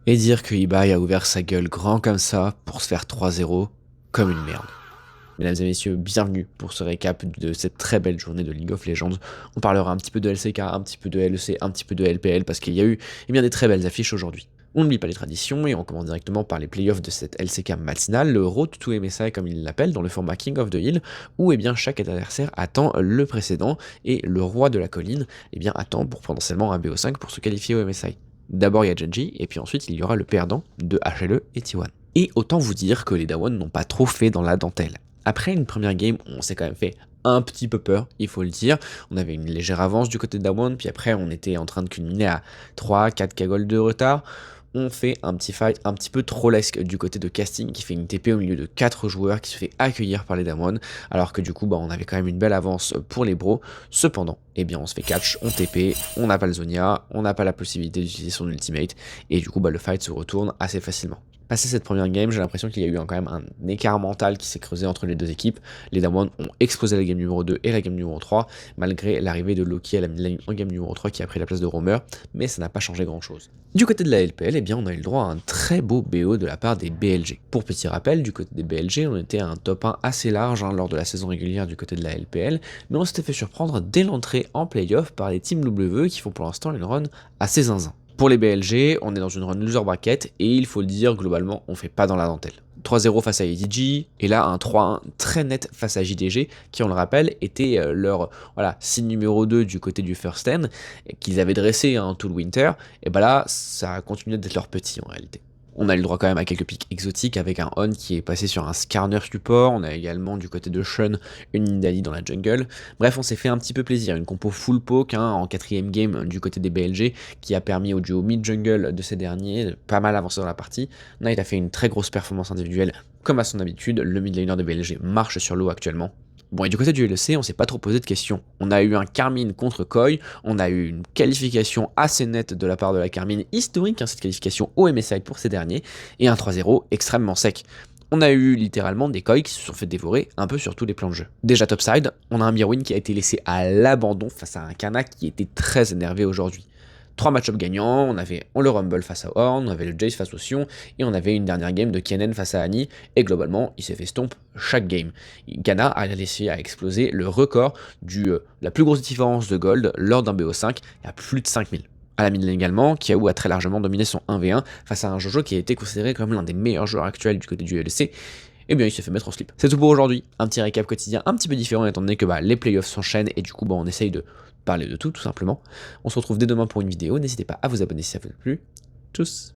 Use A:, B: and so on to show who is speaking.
A: Et dire que Ibai a ouvert sa gueule grand comme ça pour se faire 3-0 comme une merde. Mesdames et messieurs, bienvenue pour ce récap de cette très belle journée de League of Legends. On parlera un petit peu de LCK, un petit peu de LEC, un petit peu de LPL parce qu'il y a eu des très belles affiches aujourd'hui. On n'oublie pas les traditions et on commence directement par les playoffs de cette LCK matinale, le Road to MSI comme il l'appelle dans le format King of the Hill, où chaque adversaire attend le précédent et le roi de la colline attend pour potentiellement un BO5 pour se qualifier au MSI. D'abord il y a Genji et puis ensuite il y aura le perdant de HLE et T1. Et autant vous dire que les Dawan n'ont pas trop fait dans la dentelle. Après une première game, on s'est quand même fait un petit peu peur, il faut le dire. On avait une légère avance du côté de Dawan, puis après on était en train de culminer à 3-4 cagoles de retard. On fait un petit fight un petit peu trollesque du côté de Casting qui fait une TP au milieu de 4 joueurs qui se fait accueillir par les Damwon, alors que du coup on avait quand même une belle avance pour les bros. Cependant, on se fait catch, on TP, on n'a pas le Zonia, on n'a pas la possibilité d'utiliser son ultimate, et du coup le fight se retourne assez facilement. Passé cette première game, j'ai l'impression qu'il y a eu quand même un écart mental qui s'est creusé entre les deux équipes. Les Damwon ont explosé la game numéro 2 et la game numéro 3, malgré l'arrivée de Loki à la midlane en game numéro 3 qui a pris la place de Roamer, mais ça n'a pas changé grand chose. Du côté de la LPL, on a eu le droit à un très beau BO de la part des BLG. Pour petit rappel, du côté des BLG, on était à un top 1 assez large lors de la saison régulière du côté de la LPL, mais on s'était fait surprendre dès l'entrée en playoff par les Team W qui font pour l'instant une run assez zinzin. Pour les BLG, on est dans une run loser bracket et il faut le dire, globalement, on fait pas dans la dentelle. 3-0 face à EDG, et là un 3-1 très net face à JDG, qui on le rappelle était leur signe numéro 2 du côté du First End, qu'ils avaient dressé tout le winter, et là ça a continué d'être leur petit en réalité. On a eu le droit quand même à quelques pics exotiques avec un On qui est passé sur un Skarner support, on a également du côté de Shun une Nidalee dans la jungle. Bref, on s'est fait un petit peu plaisir, une compo full poke en quatrième game du côté des BLG qui a permis au duo mid-jungle de ces derniers de pas mal avancer dans la partie. Knight a fait une très grosse performance individuelle comme à son habitude, le mid laner de BLG marche sur l'eau actuellement. Bon, et du côté du LEC, on s'est pas trop posé de questions. On a eu un Karmine contre Koi, on a eu une qualification assez nette de la part de la Karmine, historique, cette qualification au MSI pour ces derniers, et un 3-0 extrêmement sec. On a eu littéralement des Koi qui se sont fait dévorer un peu sur tous les plans de jeu. Déjà topside, on a un Mirwin qui a été laissé à l'abandon face à un Kana qui était très énervé aujourd'hui. 3 match-ups gagnants, on avait le Rumble face à Horn, on avait le Jace face au Sion, et on avait une dernière game de Kennen face à Annie, et globalement, il s'est fait stomp chaque game. Ghana a réussi à exploser le record de la plus grosse différence de gold lors d'un BO5, à plus de 5000. À la mid lane également, Kiaou a très largement dominé son 1v1 face à un Jojo qui a été considéré comme l'un des meilleurs joueurs actuels du côté du LEC, il s'est fait mettre en slip. C'est tout pour aujourd'hui, un petit récap quotidien un petit peu différent étant donné que les playoffs s'enchaînent et du coup on essaye de parler de tout simplement. On se retrouve dès demain pour une vidéo, n'hésitez pas à vous abonner si ça vous a plu. Tchuss.